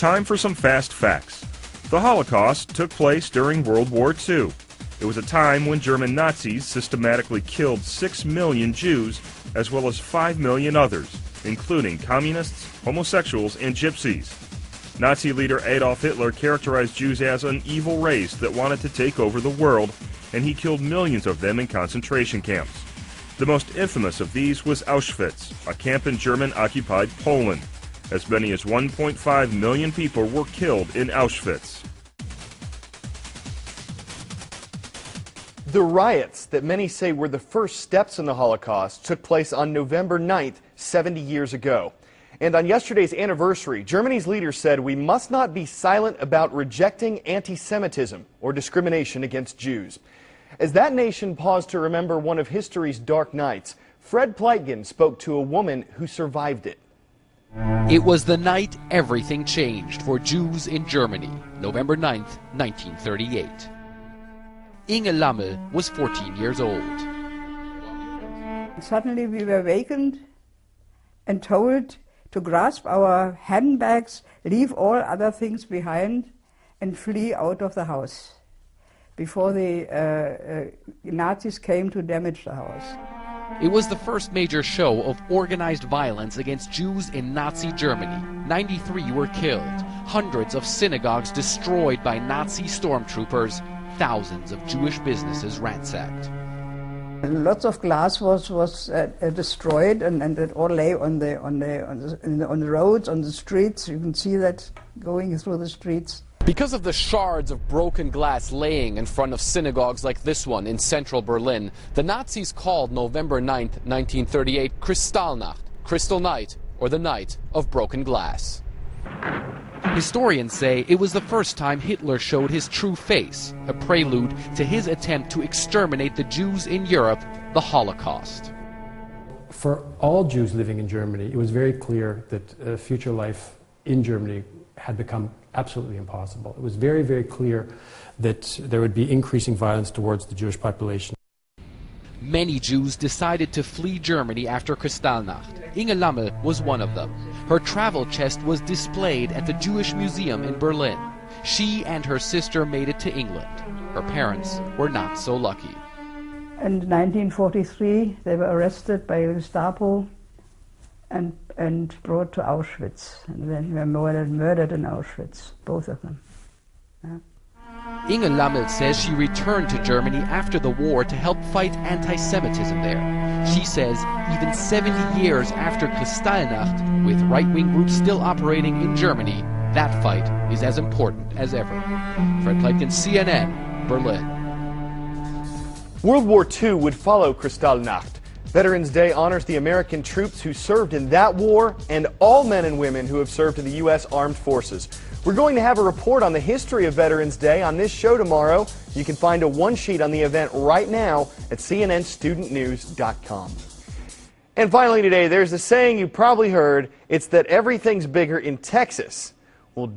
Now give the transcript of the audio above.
Time for some fast facts. The Holocaust took place during World War II. It was a time when German Nazis systematically killed 6 million Jews, as well as 5 million others, including communists, homosexuals, and gypsies. Nazi leader Adolf Hitler characterized Jews as an evil race that wanted to take over the world, and he killed millions of them in concentration camps. The most infamous of these was Auschwitz, a camp in German-occupied Poland. As many as 1.5 million people were killed in Auschwitz. The riots that many say were the first steps in the Holocaust took place on November 9th, 70 years ago. And on yesterday's anniversary, Germany's leader said we must not be silent about rejecting anti-Semitism or discrimination against Jews. As that nation paused to remember one of history's dark nights, Fred Pleitgen spoke to a woman who survived it. It was the night everything changed for Jews in Germany, November 9th, 1938. Inge Lammel was 14 years old. Suddenly we were awakened and told to grasp our handbags, leave all other things behind, and flee out of the house before the Nazis came to damage the house. It was the first major show of organized violence against Jews in Nazi Germany. 93 were killed, hundreds of synagogues destroyed by Nazi stormtroopers, thousands of Jewish businesses ransacked. Lots of glass was destroyed, and it all lay on the roads, on the streets. You can see that going through the streets. Because of the shards of broken glass laying in front of synagogues like this one in central Berlin, the Nazis called November 9th, 1938 Kristallnacht, Crystal Night, or the Night of Broken Glass. Historians say it was the first time Hitler showed his true face, a prelude to his attempt to exterminate the Jews in Europe, the Holocaust. For all Jews living in Germany, it was very clear that future life in Germany had become absolutely impossible. It was very, very clear that there would be increasing violence towards the Jewish population. Many Jews decided to flee Germany after Kristallnacht. Inge Lammel was one of them. Her travel chest was displayed at the Jewish Museum in Berlin. She and her sister made it to England. Her parents were not so lucky. In 1943, they were arrested by the Gestapo and brought to Auschwitz. And then were murdered in Auschwitz, both of them. Yeah. Inge Lammel says she returned to Germany after the war to help fight anti-Semitism there. She says even 70 years after Kristallnacht, with right-wing groups still operating in Germany, that fight is as important as ever. Fred Pleitgen, CNN, Berlin. World War II would follow Kristallnacht. Veterans Day honors the American troops who served in that war and all men and women who have served in the U.S. Armed Forces. We're going to have a report on the history of Veterans Day on this show tomorrow. You can find a one-sheet on the event right now at cnnstudentnews.com. And finally today, there's a saying you probably heard. It's that everything's bigger in Texas. Well,